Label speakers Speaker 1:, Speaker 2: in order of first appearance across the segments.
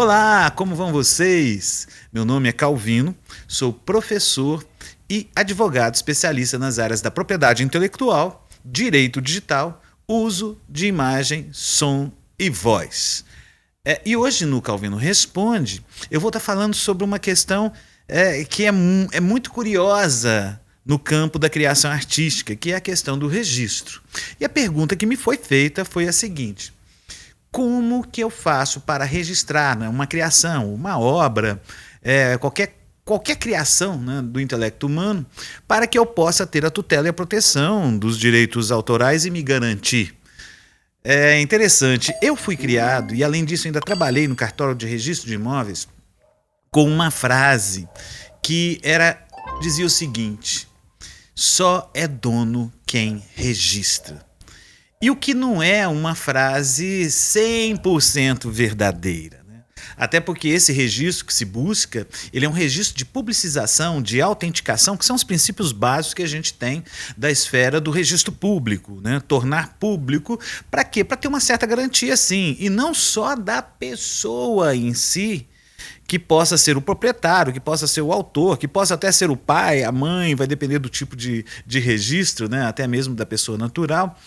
Speaker 1: Olá, como vão vocês? Meu nome é Calvino, sou professor e advogado especialista nas áreas da propriedade intelectual, direito digital, uso de imagem, som e voz. E hoje no Calvino Responde, eu vou estar falando sobre uma questão que é muito curiosa no campo da criação artística, que é a questão do registro. E a pergunta que me foi feita foi a seguinte: como que eu faço para registrar, né, uma criação, uma obra, qualquer criação, né, do intelecto humano, para que eu possa ter a tutela e a proteção dos direitos autorais e me garantir? É interessante, eu fui criado e além disso ainda trabalhei no cartório de registro de imóveis com uma frase que dizia o seguinte: só é dono quem registra. E o que não é uma frase 100% verdadeira, né? Até porque esse registro que se busca, ele é um registro de publicização, de autenticação, que são os princípios básicos que a gente tem da esfera do registro público, né? Tornar público, para quê? Para ter uma certa garantia, sim, e não só da pessoa em si, que possa ser o proprietário, que possa ser o autor, que possa até ser o pai, a mãe, vai depender do tipo de registro, né? Até mesmo da pessoa natural,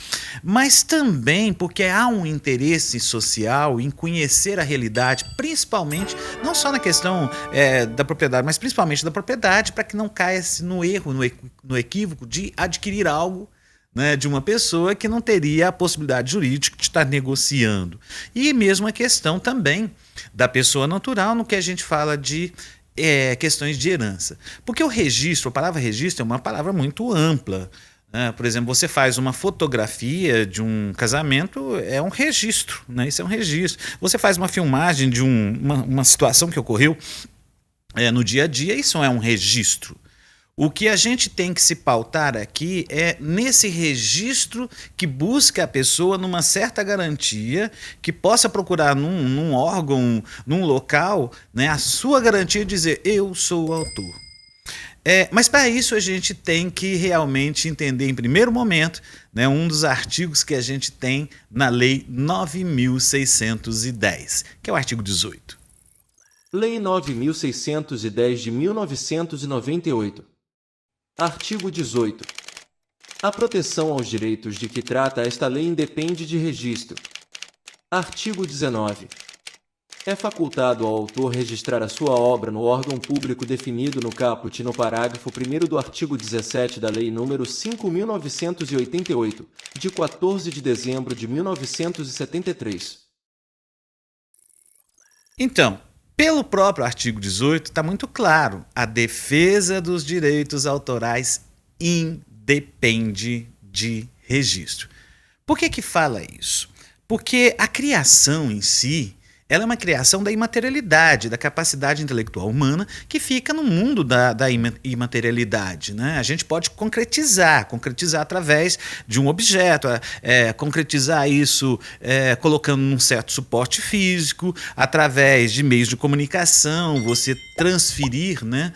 Speaker 1: mas também porque há um interesse social em conhecer a realidade, principalmente, não só na questão da propriedade, mas principalmente da propriedade, para que não caia no erro, no equívoco de adquirir algo, né, de uma pessoa que não teria a possibilidade jurídica de estar negociando. E mesmo a questão também da pessoa natural no que a gente fala de questões de herança. Porque o registro, a palavra registro é uma palavra muito ampla. Por exemplo, você faz uma fotografia de um casamento, é um registro, né? Isso é um registro. Você faz uma filmagem de uma situação que ocorreu no dia a dia, isso é um registro. O que a gente tem que se pautar aqui é nesse registro que busca a pessoa numa certa garantia, que possa procurar num órgão, num local, né, a sua garantia de dizer: eu sou o autor. Mas para isso a gente tem que realmente entender, em primeiro momento, né, um dos artigos que a gente tem na Lei 9.610, que é o artigo 18.
Speaker 2: Lei 9.610 de 1998. Artigo 18. A proteção aos direitos de que trata esta lei independe de registro. Artigo 19. É facultado ao autor registrar a sua obra no órgão público definido no caput no parágrafo 1º do artigo 17 da Lei nº 5.988, de 14 de dezembro de 1973.
Speaker 1: Então, pelo próprio artigo 18, está muito claro: a defesa dos direitos autorais independe de registro. Por que fala isso? Porque a criação em si, ela é uma criação da imaterialidade, da capacidade intelectual humana que fica no mundo da imaterialidade, né? A gente pode concretizar através de um objeto, concretizar isso colocando num certo suporte físico, através de meios de comunicação, você transferir, né,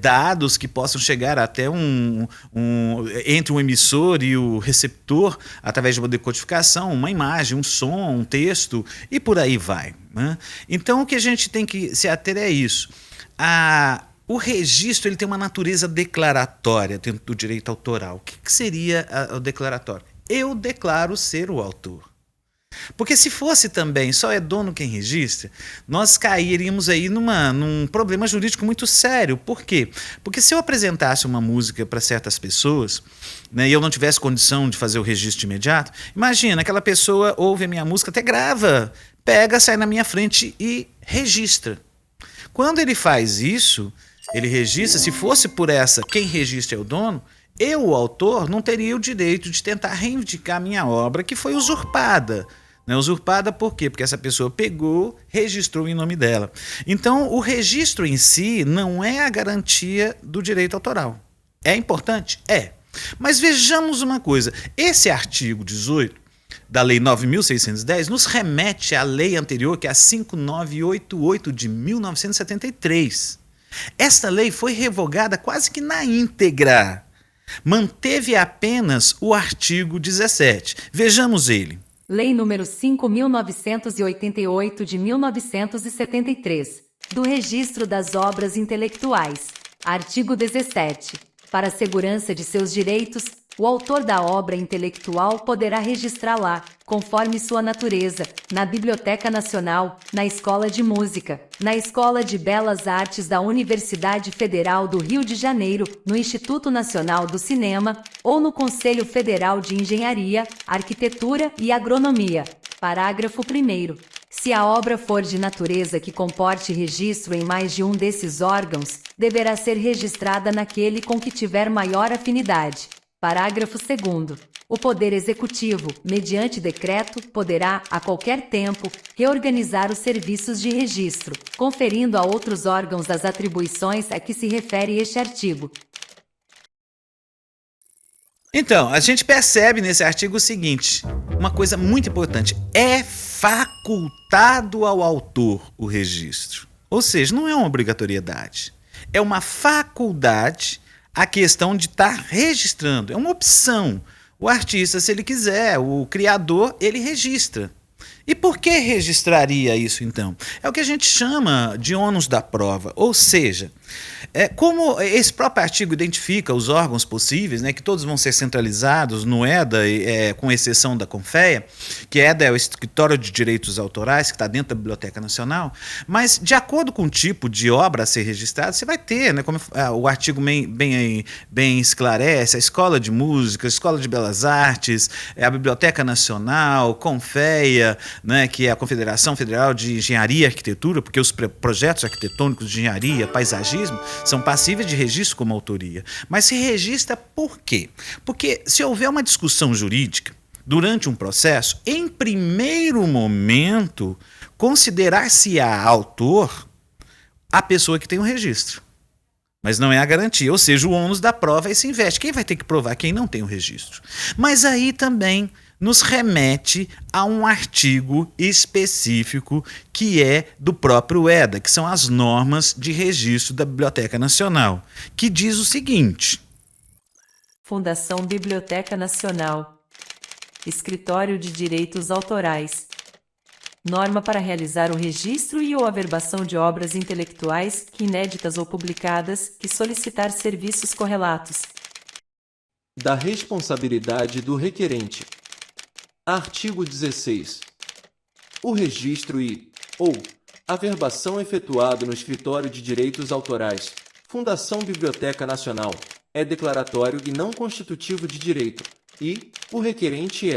Speaker 1: dados que possam chegar até entre um emissor e o receptor, através de uma decodificação, uma imagem, um som, um texto e por aí vai. Então o que a gente tem que se ater é isso. O registro ele tem uma natureza declaratória dentro do direito autoral. O que seria o declaratório? Eu declaro ser o autor. Porque se fosse também só é dono quem registra, nós cairíamos aí num problema jurídico muito sério. Por quê? Porque se eu apresentasse uma música para certas pessoas, né, e eu não tivesse condição de fazer o registro imediato, imagina, aquela pessoa ouve a minha música, até grava, pega, sai na minha frente e registra. Quando ele faz isso, ele registra, se fosse por essa, quem registra é o dono, eu, o autor, não teria o direito de tentar reivindicar a minha obra que foi usurpada. Né? Usurpada por quê? Porque essa pessoa pegou, registrou em nome dela. Então, o registro em si não é a garantia do direito autoral. É importante? É. Mas vejamos uma coisa, esse artigo 18 da Lei 9.610 nos remete à lei anterior, que é a 5.988 de 1973. Esta lei foi revogada quase que na íntegra. Manteve apenas o artigo 17. Vejamos ele.
Speaker 3: Lei nº 5.988 de 1973, do Registro das Obras Intelectuais. Artigo 17. Para a segurança de seus direitos, o autor da obra intelectual poderá registrá-la, conforme sua natureza, na Biblioteca Nacional, na Escola de Música, na Escola de Belas Artes da Universidade Federal do Rio de Janeiro, no Instituto Nacional do Cinema, ou no Conselho Federal de Engenharia, Arquitetura e Agronomia. Parágrafo 1º. Se a obra for de natureza que comporte registro em mais de um desses órgãos, deverá ser registrada naquele com que tiver maior afinidade. Parágrafo 2º. O Poder Executivo, mediante decreto, poderá, a qualquer tempo, reorganizar os serviços de registro, conferindo a outros órgãos as atribuições a que se refere este artigo.
Speaker 1: Então, a gente percebe nesse artigo o seguinte, uma coisa muito importante, é facultado ao autor o registro. Ou seja, não é uma obrigatoriedade, é uma faculdade a questão de estar registrando, é uma opção. O artista, se ele quiser, o criador, ele registra. E por que registraria isso, então? É o que a gente chama de ônus da prova, ou seja, como esse próprio artigo identifica os órgãos possíveis, né, que todos vão ser centralizados no EDA, com exceção da Conferência, que EDA é o Escritório de Direitos Autorais, que está dentro da Biblioteca Nacional, mas de acordo com o tipo de obra a ser registrada, você vai ter, né, como o artigo bem esclarece, a Escola de Música, a Escola de Belas Artes, a Biblioteca Nacional, Conferência, né, que é a Confederação Federal de Engenharia e Arquitetura, porque os projetos arquitetônicos de engenharia, paisagismo, são passíveis de registro como autoria. Mas se registra por quê? Porque se houver uma discussão jurídica durante um processo, em primeiro momento, considerar-se-á autor a pessoa que tem o registro. Mas não é a garantia, ou seja, o ônus da prova aí se investe. Quem vai ter que provar? Quem não tem o registro. Mas aí também nos remete a um artigo específico que é do próprio EDA, que são as normas de registro da Biblioteca Nacional, que diz o seguinte:
Speaker 3: Fundação Biblioteca Nacional. Escritório de Direitos Autorais. Norma para realizar o registro e ou averbação de obras intelectuais, que inéditas ou publicadas, que solicitar serviços correlatos.
Speaker 2: Da responsabilidade do requerente. Artigo 16. O registro ou averbação efetuado no Escritório de Direitos Autorais, Fundação Biblioteca Nacional, é declaratório e não constitutivo de direito, e o requerente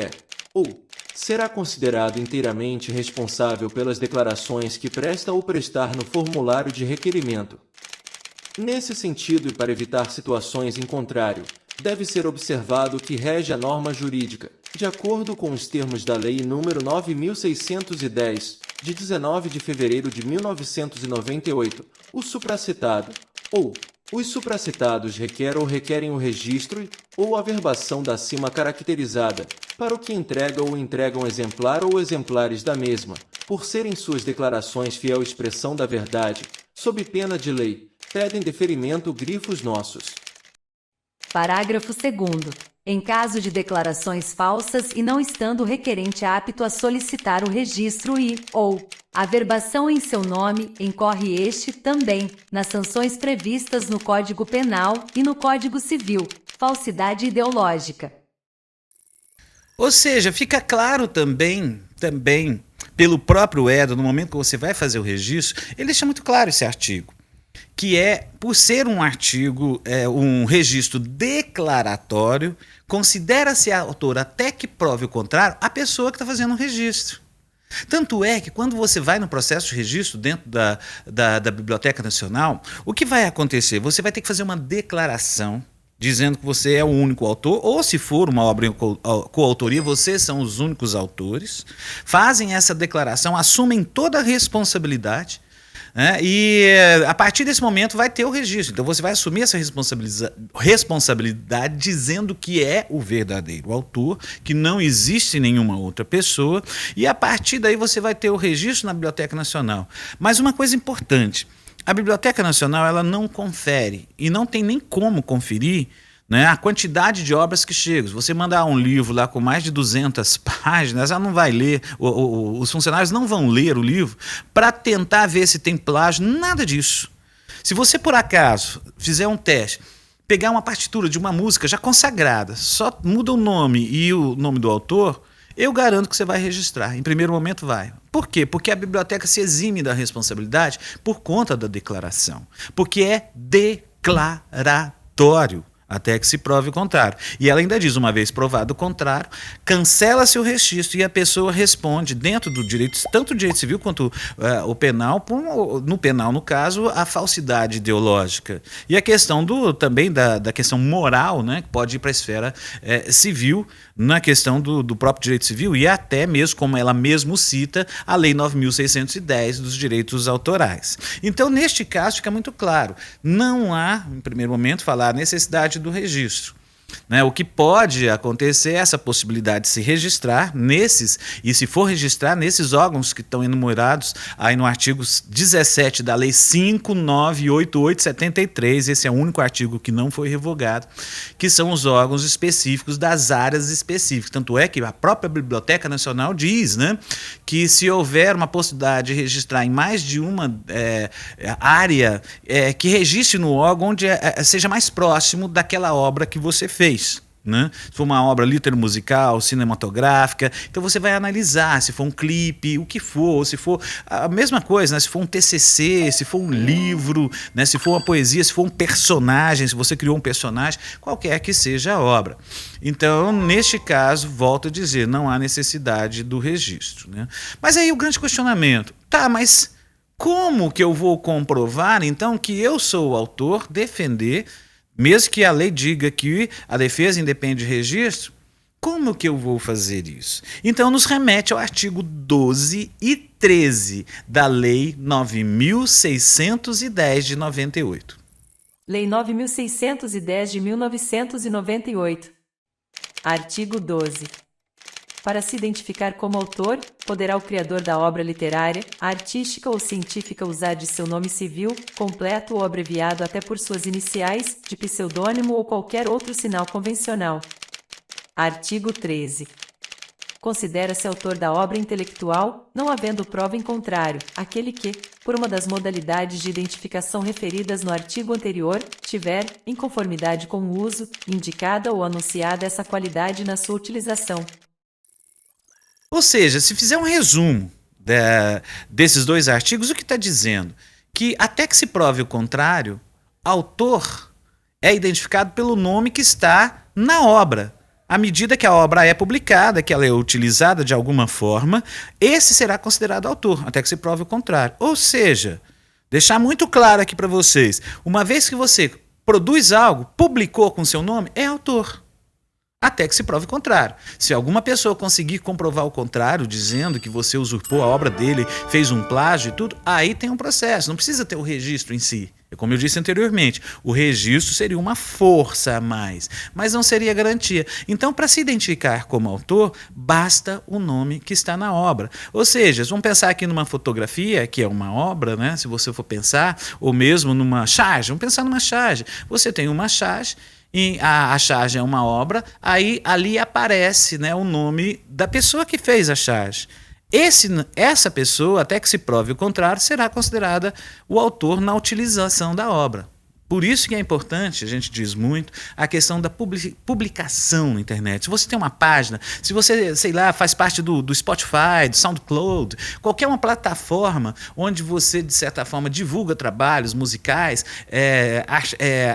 Speaker 2: ou será considerado inteiramente responsável pelas declarações que presta ou prestar no formulário de requerimento. Nesse sentido e para evitar situações em contrário, deve ser observado que rege a norma jurídica, de acordo com os termos da Lei nº 9.610, de 19 de fevereiro de 1998, o supracitado, ou os supracitados requerem o registro ou averbação da acima caracterizada, para o que entrega ou entregam exemplar ou exemplares da mesma, por serem suas declarações fiel expressão da verdade, sob pena de lei, pedem deferimento grifos nossos.
Speaker 3: Parágrafo 2º. Em caso de declarações falsas e não estando o requerente apto a solicitar o registro ou averbação em seu nome, incorre este também nas sanções previstas no Código Penal e no Código Civil, falsidade ideológica.
Speaker 1: Ou seja, fica claro também pelo próprio EDA, no momento que você vai fazer o registro, ele deixa muito claro esse artigo, que por ser um artigo, um registro declaratório, considera-se autor até que prove o contrário a pessoa que está fazendo o registro. Tanto é que quando você vai no processo de registro dentro da Biblioteca Nacional, o que vai acontecer? Você vai ter que fazer uma declaração dizendo que você é o único autor, ou se for uma obra em coautoria, vocês são os únicos autores, fazem essa declaração, assumem toda a responsabilidade, e a partir desse momento vai ter o registro. Então você vai assumir essa responsabilidade dizendo que é o verdadeiro autor, que não existe nenhuma outra pessoa, e a partir daí você vai ter o registro na Biblioteca Nacional. Mas uma coisa importante, a Biblioteca Nacional ela não confere e não tem nem como conferir né? A quantidade de obras que chegam. Se você mandar um livro lá com mais de 200 páginas, ela não vai ler, os funcionários não vão ler o livro para tentar ver se tem plágio, nada disso. Se você, por acaso, fizer um teste, pegar uma partitura de uma música já consagrada, só muda o nome e o nome do autor, eu garanto que você vai registrar. Em primeiro momento vai. Por quê? Porque a biblioteca se exime da responsabilidade por conta da declaração. Porque é declaratório, até que se prove o contrário. E ela ainda diz, uma vez provado o contrário, cancela-se o registro e a pessoa responde dentro do direito, tanto o direito civil quanto o penal, no penal, no caso, a falsidade ideológica. E a questão também da questão moral, né, que pode ir para a esfera civil, na questão do próprio direito civil e até mesmo, como ela mesmo cita, a Lei 9.610 dos direitos autorais. Então, neste caso, fica muito claro, não há, em primeiro momento, falar a necessidade do registro. Né? O que pode acontecer é essa possibilidade de se registrar nesses, e se for registrar nesses órgãos que estão enumerados aí no artigo 17 da Lei 5.988/73, esse é o único artigo que não foi revogado, que são os órgãos específicos das áreas específicas. Tanto é que a própria Biblioteca Nacional diz, né, que se houver uma possibilidade de registrar em mais de uma área, que registre no órgão onde seja mais próximo daquela obra que você fez. Né? Se for uma obra litero-musical, cinematográfica, então você vai analisar se for um clipe, o que for, se for a mesma coisa, né? Se for um TCC, se for um livro, né? Se for uma poesia, se for um personagem, se você criou um personagem, qualquer que seja a obra. Então, neste caso, volto a dizer, não há necessidade do registro. Né? Mas aí o grande questionamento, tá, mas como que eu vou comprovar, então, que eu sou o autor, defender, mesmo que a lei diga que a defesa independe de registro, como que eu vou fazer isso? Então, nos remete ao artigo 12 e 13 da Lei 9.610 de 98.
Speaker 3: Lei 9.610 de 1998. Artigo 12. Para se identificar como autor, poderá o criador da obra literária, artística ou científica usar de seu nome civil, completo ou abreviado até por suas iniciais, de pseudônimo ou qualquer outro sinal convencional. Artigo 13. Considera-se autor da obra intelectual, não havendo prova em contrário, aquele que, por uma das modalidades de identificação referidas no artigo anterior, tiver, em conformidade com o uso, indicada ou anunciada essa qualidade na sua utilização.
Speaker 1: Ou seja, se fizer um resumo desses dois artigos, o que está dizendo? Que até que se prove o contrário, autor é identificado pelo nome que está na obra. À medida que a obra é publicada, que ela é utilizada de alguma forma, esse será considerado autor, até que se prove o contrário. Ou seja, deixar muito claro aqui para vocês, uma vez que você produz algo, publicou com seu nome, é autor. Até que se prove o contrário. Se alguma pessoa conseguir comprovar o contrário, dizendo que você usurpou a obra dele, fez um plágio e tudo, aí tem um processo. Não precisa ter o registro em si. Como eu disse anteriormente, o registro seria uma força a mais, mas não seria garantia. Então, para se identificar como autor, basta o nome que está na obra. Ou seja, vamos pensar aqui numa fotografia, que é uma obra, né? Se você for pensar, ou mesmo numa charge. Vamos pensar numa charge. Você tem uma charge, e a charge é uma obra, aí ali aparece, né, o nome da pessoa que fez a charge. Essa pessoa, até que se prove o contrário, será considerada o autor na utilização da obra. Por isso que é importante, a gente diz muito, a questão da publicação na internet. Se você tem uma página, se você, sei lá, faz parte do Spotify, do SoundCloud, qualquer uma plataforma onde você, de certa forma, divulga trabalhos musicais,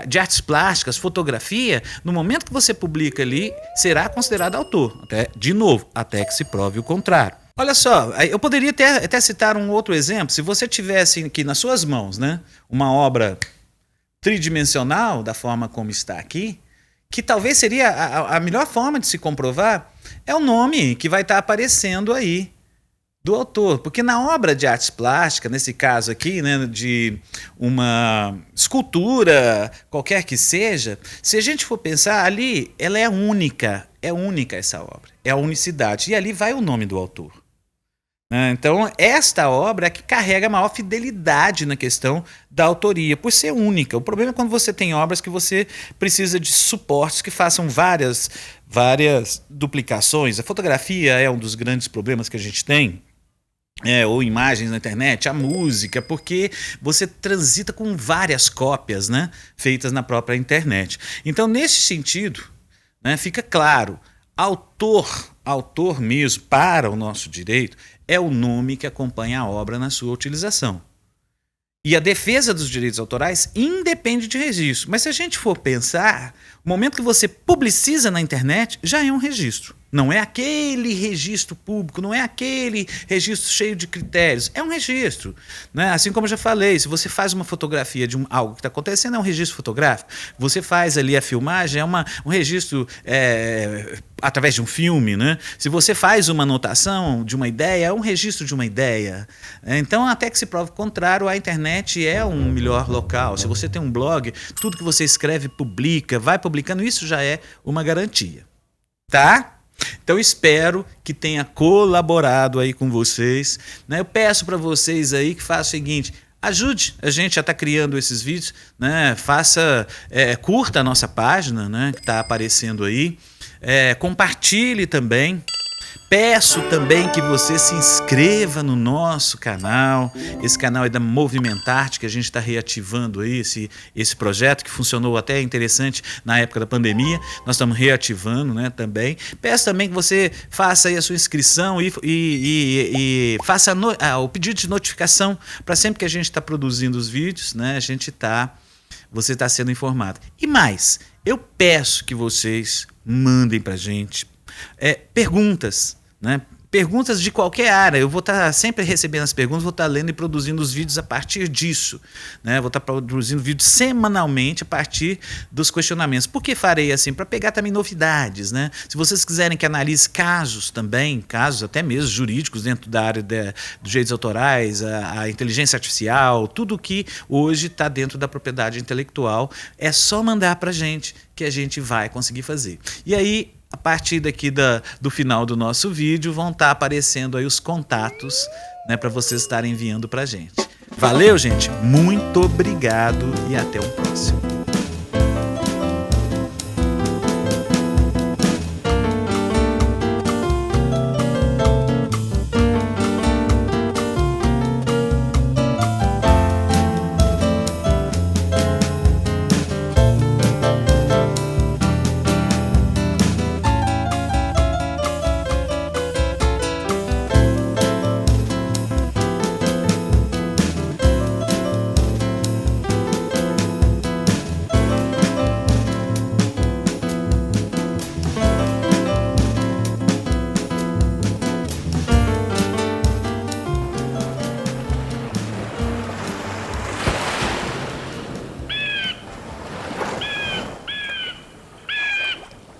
Speaker 1: de artes plásticas, fotografia, no momento que você publica ali, será considerado autor. De novo, até que se prove o contrário. Olha só, eu poderia até citar um outro exemplo. Se você tivesse aqui nas suas mãos, né, uma obra tridimensional, da forma como está aqui, que talvez seria a melhor forma de se comprovar, é o nome que vai estar aparecendo aí do autor. Porque na obra de artes plásticas, nesse caso aqui, né, de uma escultura, qualquer que seja, se a gente for pensar ali, ela é única essa obra, é a unicidade. E ali vai o nome do autor. né? Então, esta obra é que carrega a maior fidelidade na questão da autoria, por ser única. O problema é quando você tem obras que você precisa de suportes que façam várias duplicações. A fotografia é um dos grandes problemas que a gente tem. Ou imagens na internet, a música, porque você transita com várias cópias, né, feitas na própria internet. Então, nesse sentido, né, fica claro, autor mesmo, para o nosso direito, é o nome que acompanha a obra na sua utilização. E a defesa dos direitos autorais independe de registro. Mas se a gente for pensar, o momento que você publiciza na internet já é um registro. Não é aquele registro público, não é aquele registro cheio de critérios, é um registro, né? Assim como eu já falei, se você faz uma fotografia de algo que está acontecendo, é um registro fotográfico. Você faz ali a filmagem, é um registro através de um filme, né? Se você faz uma anotação de uma ideia, é um registro de uma ideia. Então, até que se prove o contrário, a internet é um melhor local. Se você tem um blog, tudo que você escreve, publica, vai publicando, isso já é uma garantia, tá? Então espero que tenha colaborado aí com vocês, né? Eu peço para vocês aí que façam o seguinte: ajude a gente a estar criando esses vídeos, né? Curta a nossa página, né, que está aparecendo aí, compartilhe também. Peço também que você se inscreva no nosso canal. Esse canal é da Movimentarte, que a gente está reativando aí esse projeto, que funcionou até interessante na época da pandemia. Nós estamos reativando, né, também. Peço também que você faça aí a sua inscrição e faça o pedido de notificação para sempre que a gente está produzindo os vídeos, né, você está sendo informado. E mais, eu peço que vocês mandem para a gente perguntas, né? Perguntas de qualquer área. Eu vou estar sempre recebendo as perguntas, vou estar lendo e produzindo os vídeos a partir disso, né? Vou estar produzindo vídeos semanalmente a partir dos questionamentos. Por que farei assim? Para pegar também novidades, né? Se vocês quiserem que analise casos também, casos até mesmo jurídicos dentro da área dos direitos autorais, a inteligência artificial, tudo que hoje está dentro da propriedade intelectual, é só mandar para a gente que a gente vai conseguir fazer. E aí, a partir daqui do final do nosso vídeo, vão estar aparecendo aí os contatos, né, para vocês estarem enviando para a gente. Valeu, gente! Muito obrigado e até o próximo.